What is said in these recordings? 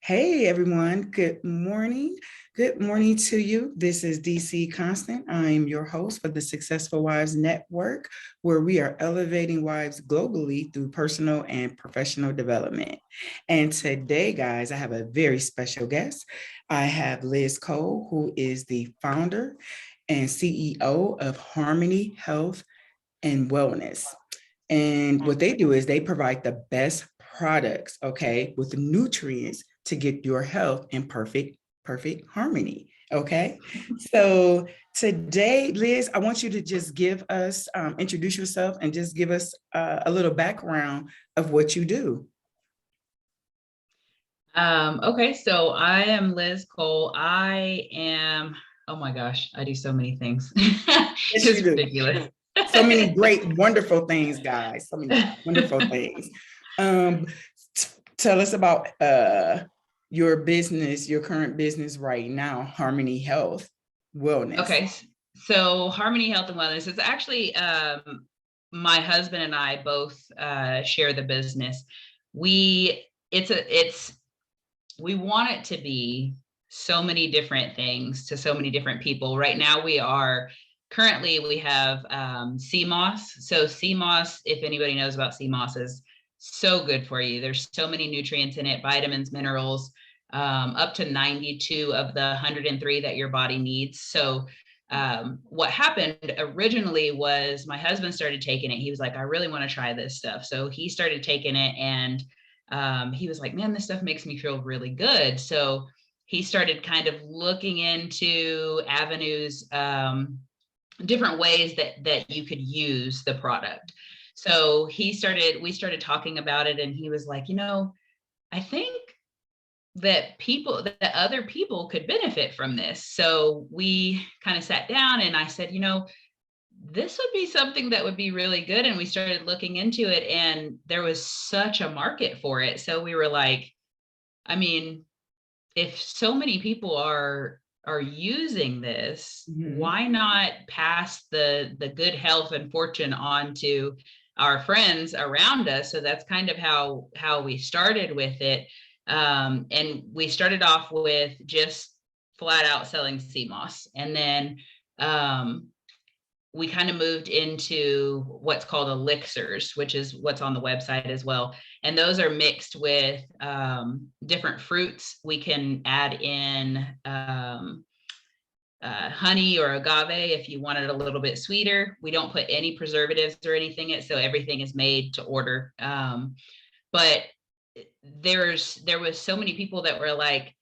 Hey everyone, good morning. Good morning to you. This is DC Constant. I'm your host for the Successful Wives Network, where we are elevating wives globally through personal and professional development. And today, guys, I have a very special guest. I have Liz Cole, who is the founder and CEO of Harmony Health and Wellness. And what they do is they provide the best products, okay, with nutrients to get your health in perfect harmony. Okay. So today, Liz, I want you to just give us, introduce yourself and just give us a little background of what you do. Okay, so I am Liz Cole. Oh my gosh, I do so many things. Yes, you It's do. ridiculous. So many great, wonderful things, guys. So many wonderful things. Um, Tell us about your business, your current business right now, Harmony Health Wellness. Okay, so Harmony Health and Wellness is actually my husband and I both share the business. We it's we want it to be so many different things to so many different people. Right now we have CMOS. So CMOS, if anybody knows about CMOS, is so good for you. There's so many nutrients in it, vitamins, minerals, up to 92 of the 103 that your body needs. So what happened originally was my husband started taking it. He was like, I really want to try this stuff. So he started taking it, and he was like, man, this stuff makes me feel really good. So he started kind of looking into avenues, different ways that you could use the product. So we started talking about it, and he was like, I think that other people could benefit from this. So we kind of sat down, and I said, this would be something that would be really good. And we started looking into it, and there was such a market for it. So we were like, I mean, if so many people are using this, Mhm. why not pass the good health and fortune on to our friends around us? So that's kind of how we started with it. And we started off with just flat out selling CMOS. And then we kind of moved into what's called elixirs, which is what's on the website as well. And those are mixed with different fruits. We can add in honey or agave if you want it a little bit sweeter. We don't put any preservatives or anything in it, so everything is made to order. But there was so many people that were like,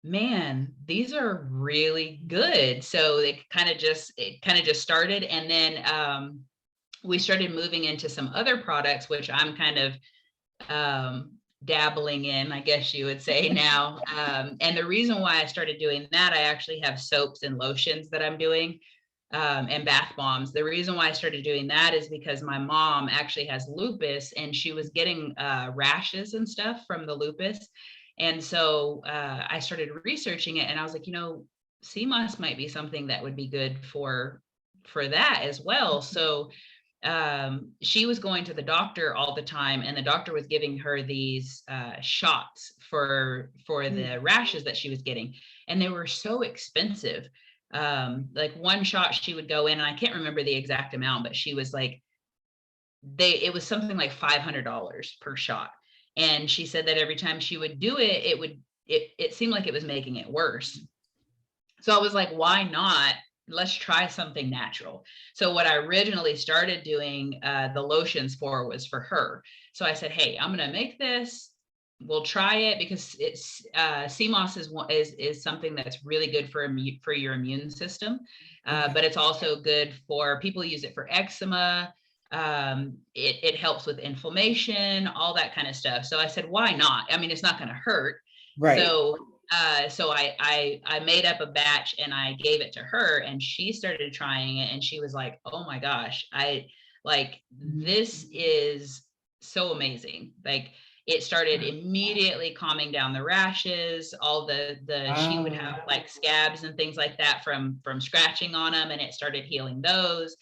man, these are really good. So it kind of just started. And then we started moving into some other products, which I'm kind of dabbling in, I guess you would say now. And the reason why I started doing that, I actually have soaps and lotions that I'm doing, and bath bombs. The reason why I started doing that is because my mom actually has lupus, and she was getting rashes and stuff from the lupus. And so I started researching it, and I was like, CMOS might be something that would be good for that as well. So she was going to the doctor all the time, and the doctor was giving her these shots for the rashes that she was getting, and they were so expensive. Like one shot, she would go in, and I can't remember the exact amount, but she was like, it was something like $500 per shot. And she said that every time she would do it, it seemed like it was making it worse. So I was like, why not? Let's try something natural. So what I originally started doing the lotions for was for her. So I said, hey, I'm going to make this. We'll try it, because it's CMOS is something that's really good for your immune system, but it's also good for people who use it for eczema. It helps with inflammation, all that kind of stuff. So I said, why not? I mean, it's not going to hurt. Right. So I made up a batch, and I gave it to her, and she started trying it, and she was like, oh my gosh, this is so amazing. Like, it started immediately calming down the rashes, she would have like scabs and things like that from scratching on them, and it started healing those.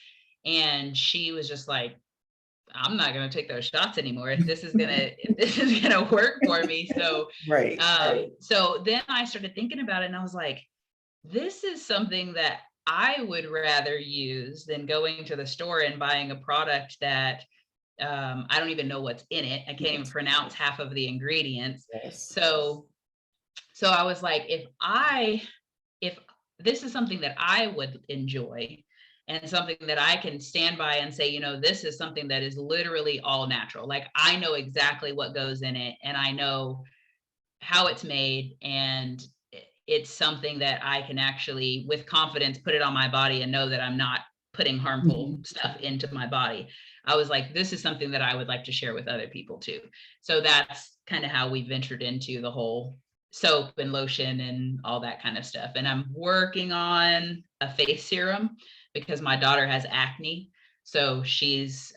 And she was just like, I'm not going to take those shots anymore if this is going to work for me. So, right. so then I started thinking about it and I was like, this is something that I would rather use than going to the store and buying a product that I don't even know what's in it. I can't even pronounce half of the ingredients. Yes. So I was like, if this is something that I would enjoy and something that I can stand by and say, this is something that is literally all natural. Like I know exactly what goes in it and I know how it's made, and it's something that I can actually with confidence put it on my body and know that I'm not putting harmful stuff into my body. I was like, this is something that I would like to share with other people too. So that's kind of how we ventured into the whole soap and lotion and all that kind of stuff. And I'm working on a face serum because my daughter has acne. So she was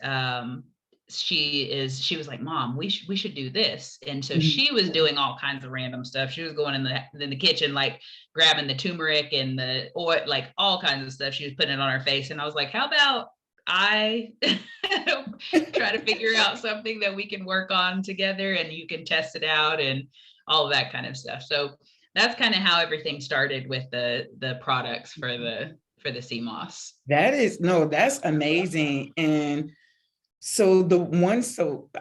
like, Mom, we should do this. And so she was doing all kinds of random stuff. She was going in the kitchen, like grabbing the turmeric and the oil, like all kinds of stuff. She was putting it on her face. And I was like, how about I try to figure out something that we can work on together and you can test it out and all of that kind of stuff. So that's kind of how everything started with the products for the sea moss. That's amazing. And so the one soap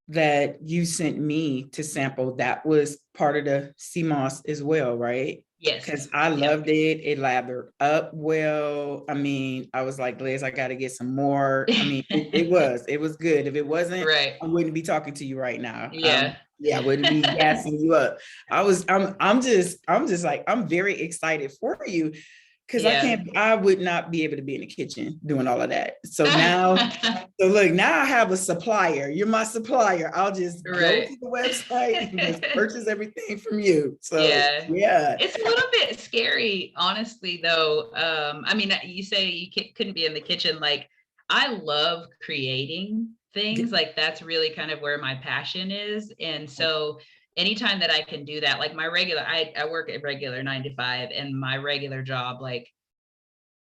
that you sent me to sample, that was part of the sea moss as well, right? Yes. Because I loved it. It lathered up well. I mean, I was like, Liz, I got to get some more. I mean, it was good. If it wasn't, right. I wouldn't be talking to you right now. Yeah. I wouldn't be gassing you up. I'm just like, I'm very excited for you. Because I would not be able to be in the kitchen doing all of that. So now, now I have a supplier. You're my supplier. I'll just go to the website and just purchase everything from you. So yeah. It's a little bit scary, honestly, though. I mean, you say you couldn't be in the kitchen. Like, I love creating things. Like, that's really kind of where my passion is. And so anytime that I can do that, like my regular, I work a regular 9 to 5, and my regular job, like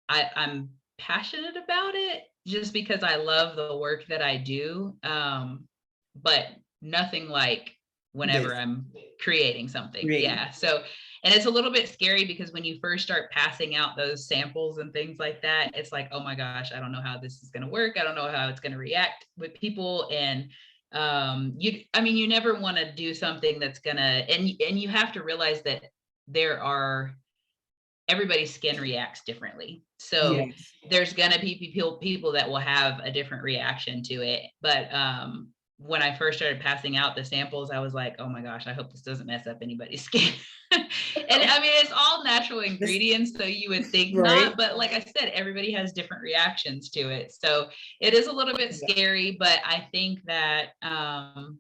I'm passionate about it just because I love the work that I do. But nothing like whenever I'm creating something. Yeah. So, and it's a little bit scary because when you first start passing out those samples and things like that, it's like, oh my gosh, I don't know how this is going to work. I don't know how it's going to react with people. And you never want to do something that's gonna, and you have to realize that everybody's skin reacts differently. So there's gonna be people that will have a different reaction to it. But when I first started passing out the samples, I was like, oh my gosh, I hope this doesn't mess up anybody's skin. And I mean, it's all natural ingredients, so you would think not, but like I said, everybody has different reactions to it. So it is a little bit scary, but I think that I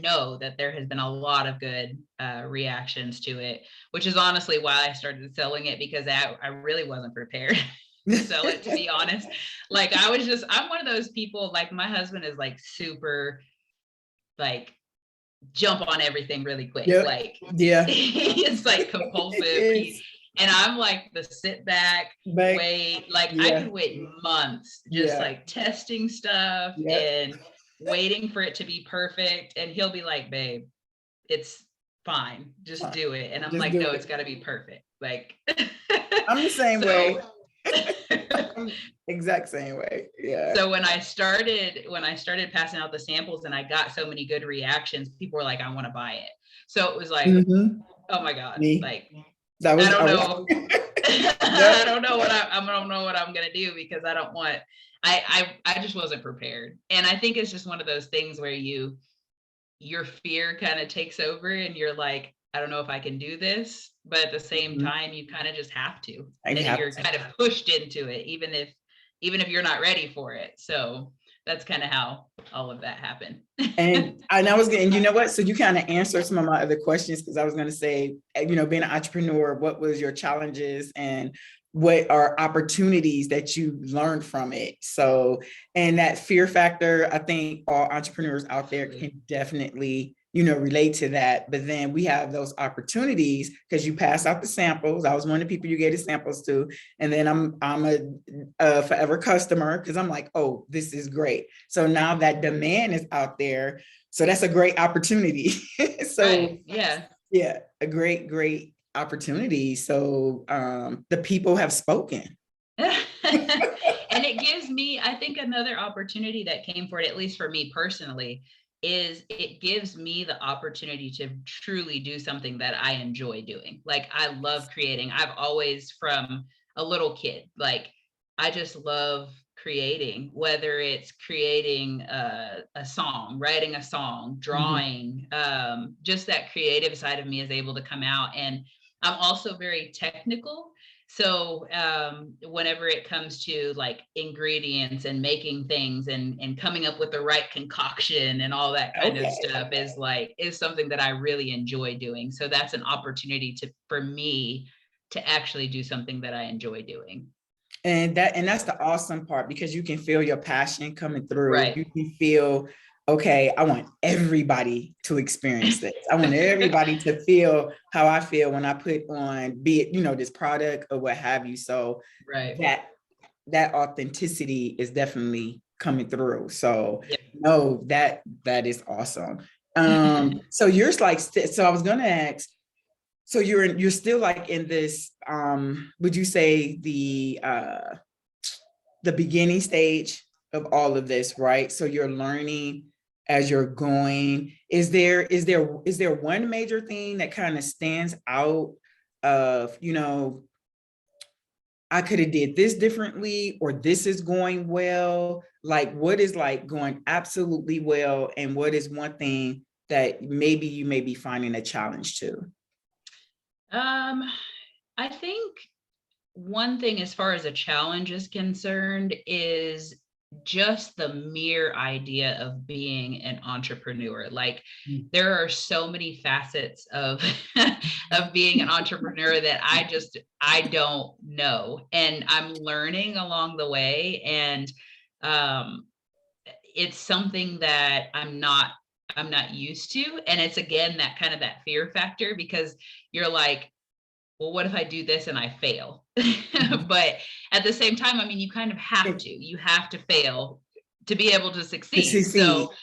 know that there has been a lot of good reactions to it, which is honestly why I started selling it, because I really wasn't prepared to sell it, to be honest. Like I'm one of those people, like my husband is like super like jump on everything really quick. Like he's like compulsive. And I'm like the sit back, wait, like I could wait months just like testing stuff and waiting for it to be perfect. And he'll be like, babe, it's fine, just do it. And I'm like, no, it's got to be perfect. Like I'm the same way. Exact same way. Yeah. So when I started passing out the samples and I got so many good reactions, people were like, I want to buy it. So it was like, oh my God, like I don't know. I don't know what I'm gonna do, because I don't want. I just wasn't prepared, and I think it's just one of those things where your fear kind of takes over, and you're like, I don't know if I can do this, but at the same time, you kind of just have to, and you're kind of pushed into it, even if you're not ready for it. So that's kind of how all of that happened. And I was getting, you know what? So you kind of answered some of my other questions, because I was going to say, being an entrepreneur, what was your challenges and what are opportunities that you learned from it? So, and that fear factor, I think all entrepreneurs out there can definitely relate to that. But then we have those opportunities because you pass out the samples. I was one of the people you gave the samples to, and then I'm a forever customer because I'm like, oh, this is great. So now that demand is out there, so that's a great opportunity. So Right. Yeah. yeah, a great opportunity. So the people have spoken. And it gives me, I think, another opportunity that came for it, at least for me personally, is it gives me the opportunity to truly do something that I enjoy doing. Like, I love creating. I've always, from a little kid, like, I just love creating, whether it's creating a song, writing a song, drawing, just that creative side of me is able to come out. And I'm also very technical. So whenever it comes to like ingredients and making things and coming up with the right concoction and all that kind of stuff is something that I really enjoy doing. So that's an opportunity for me to actually do something that I enjoy doing. And that's the awesome part, because you can feel your passion coming through. Right. You can feel, okay, I want everybody to experience this. I want everybody to feel how I feel when I put on, be it, this product or what have you. So Right. that authenticity is definitely coming through. So Yep. no, that is awesome. So you're like, so I was gonna ask, so you're still like in this, would you say the beginning stage of all of this, right? So you're learning as you're going. Is there one major thing that kind of stands out of, I could have did this differently, or this is going well? Like, what is like going absolutely well, and what is one thing that maybe you may be finding a challenge to? I think one thing as far as a challenge is concerned is just the mere idea of being an entrepreneur. Like, there are so many facets of of being an entrepreneur that I don't know, and I'm learning along the way. And it's something that I'm not used to, and it's again that kind of that fear factor, because you're like, well, what if I do this and I fail? But at the same time, I mean, you kind of you have to fail to be able to succeed. See, So,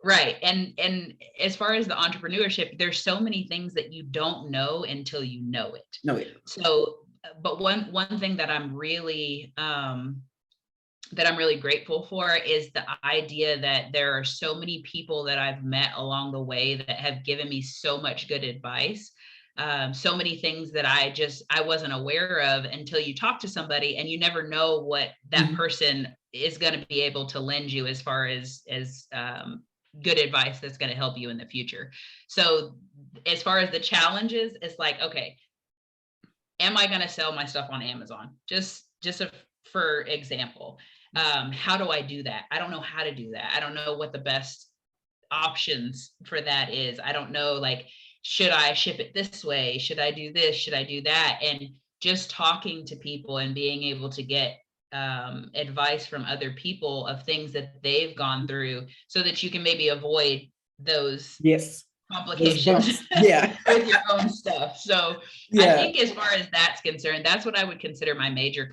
right. And as far as the entrepreneurship, there's so many things that you don't know until you know it. no, So, but one thing that I'm really grateful for is the idea that there are so many people that I've met along the way that have given me so much good advice. So many things that I wasn't aware of until you talk to somebody, and you never know what that person is going to be able to lend you as far as good advice that's going to help you in the future. So as far as the challenges, it's like, okay, am I going to sell my stuff on Amazon? For example, how do I do that? I don't know how to do that. I don't know what the best options for that is. I don't know, like, should I ship it this way? Should I do this? Should I do that? And just talking to people and being able to get advice from other people of things that they've gone through, so that you can maybe avoid those complications with your own stuff. So I think as far as that's concerned, that's what I would consider my major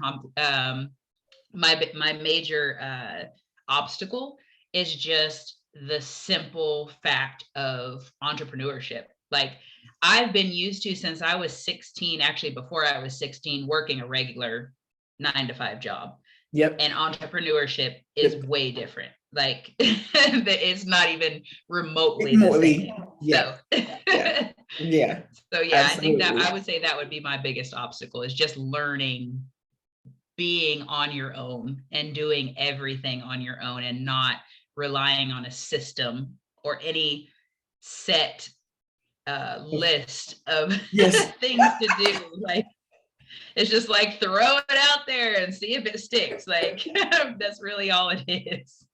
my major obstacle, is just the simple fact of entrepreneurship. Like, I've been used to, since I was 16, actually before I was 16, working a regular 9-to-5 job. And entrepreneurship is way different. Like, it's not even remotely the same. Yeah. So, Yeah. So yeah, absolutely. I think that I would say that would be my biggest obstacle, is just learning, being on your own and doing everything on your own, and not relying on a system or any set list of things to do. Like, it's just like, throw it out there and see if it sticks. Like, that's really all it is.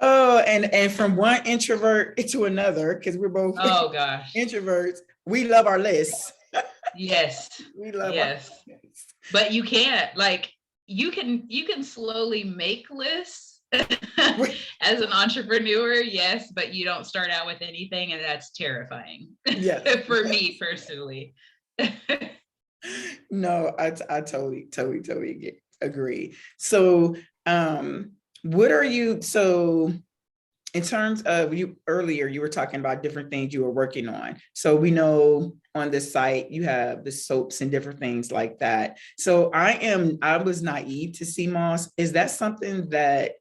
Oh, and from one introvert to another, because we're both introverts, we love our lists. Yes. We love our lists. But you can't, like, you can slowly make lists, As an entrepreneur, yes, but you don't start out with anything, and that's terrifying. Yes. For me personally. No, I totally agree. So, what are you, so in terms of you earlier, you were talking about different things you were working on. So we know on this site you have the soaps and different things like that. So I was naive to sea moss. Is that something that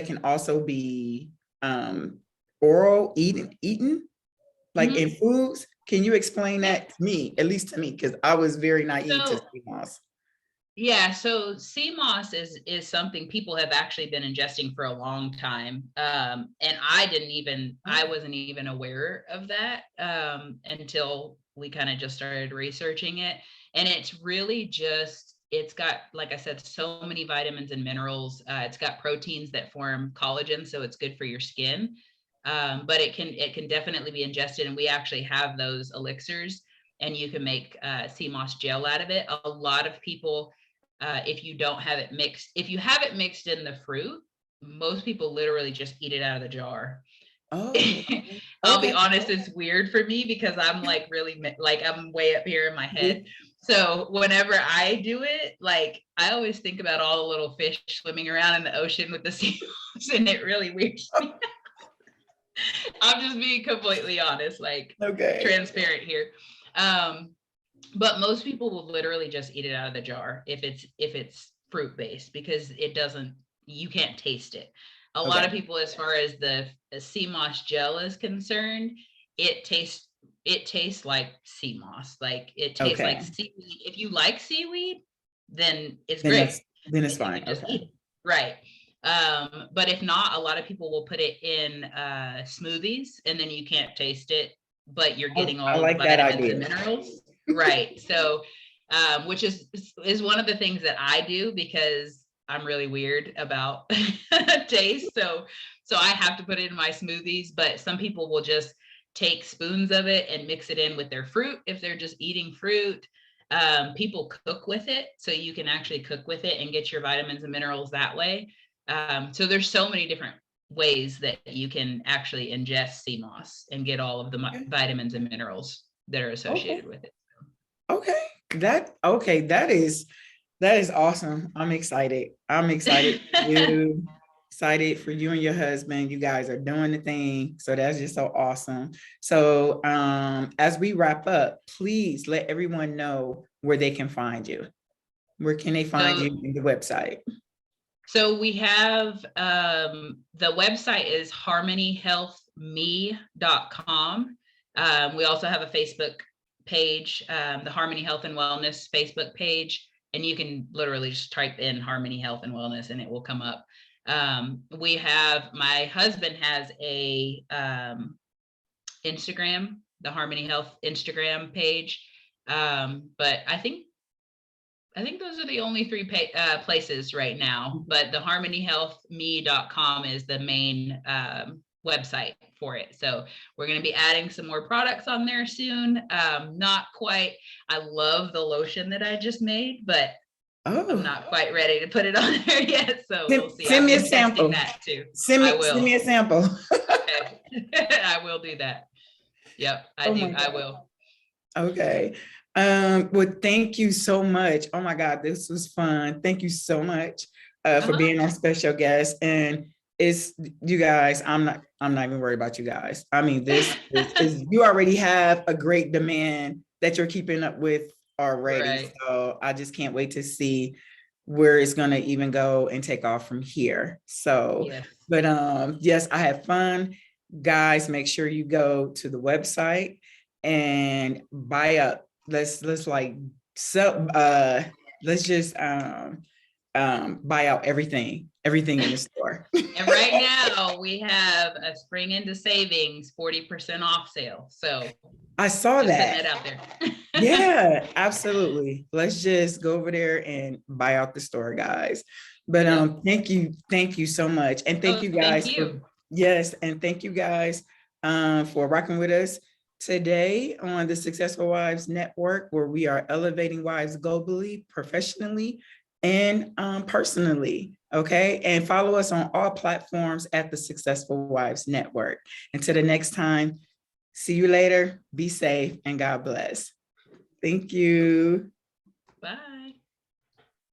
can also be oral eaten like in foods? Can you explain Yeah. that to me, at least to me, because I was very naive to So sea moss. yeah, so sea moss is something people have actually been ingesting for a long time, and I wasn't even aware of that until we kind of just started researching it. And it's really just, it's got, like I said, so many vitamins and minerals. It's got proteins that form collagen, so it's good for your skin. But it can definitely be ingested, and we actually have those elixirs, and you can make sea moss gel out of it. A lot of people, if you don't have it mixed, if you have it mixed in the fruit, most people literally just eat it out of the jar. Oh, I'll be okay. honest, it's weird for me because I'm like really, like I'm way up here in my head. Okay. So whenever I do it, like I always think about all the little fish swimming around in the ocean with the seals, and it really weirds me. I'm just being completely honest, like Okay. transparent here. Um, but most people will literally just eat it out of the jar if it's fruit based, because it doesn't, you can't taste it. A lot of Okay. people, as far as the sea moss gel is concerned, it tastes it tastes like sea moss, like it tastes like Okay. seaweed. If you like seaweed, then it's Then great, then it's and you fine. can just Okay. eat it, right? But if not, a lot of people will put it in smoothies, and then you can't taste it, but you're getting I all of the like that vitamins and idea. minerals. Right. So, which is one of the things that I do because I'm really weird about taste. So I have to put it in my smoothies, but some people will just take spoons of it and mix it in with their fruit if they're just eating fruit. People cook with it, so you can actually cook with it and get your vitamins and minerals that way. So there's so many different ways that you can actually ingest sea moss and get all of the Okay. vitamins and minerals that are Okay. associated with it. Okay. That is awesome. I'm excited. I'm excited for you. Excited for you and your husband. You guys are doing the thing. So that's just so awesome. So as we wrap up, please let everyone know where they can find you. Where can they find So you in the website? So we have the website is harmonyhealthme.com. We also have a Facebook page, the Harmony Health and Wellness Facebook page, and you can literally just type in Harmony Health and Wellness and it will come up. We have, my husband has a Instagram, the Harmony Health Instagram page. But I think those are the only three places right now, but the harmonyhealthme.com is the main website for it. So we're going to be adding some more products on there soon. Not quite, I love the lotion that I just made, but I'm Oh, not quite ready to put it on there yet. So we'll see. send I've me a been testing sample. that too. Send I me send will. me a sample. Okay. I will do that. Yep, I Oh do. my I God. will. Okay. Well, thank you so much. Oh my God, this was fun. Thank you so much for Uh-huh. being our special guest. And it's you guys, I'm not even worried about you guys. I mean, this is you already have a great demand that you're keeping up with already. Right. So I just can't wait to see where it's gonna even go and take off from here. So, Yes. but yes, I had fun. Guys, make sure you go to the website and buy up. Let's like so let's just buy out everything in the store. And right now we have a spring into savings 40% off sale. So I saw just putting that. that out there. Yeah, absolutely. Let's just go over there and buy out the store, guys. But Yep. thank you so much. And thank Oh, you thank guys for you. yes, and thank you guys for rocking with us today on the Successful Wives Network, where we are elevating wives globally, professionally, and personally. Okay. And follow us on all platforms at the Successful Wives Network. Until the next time, see you later. Be safe and God bless. Thank you. Bye.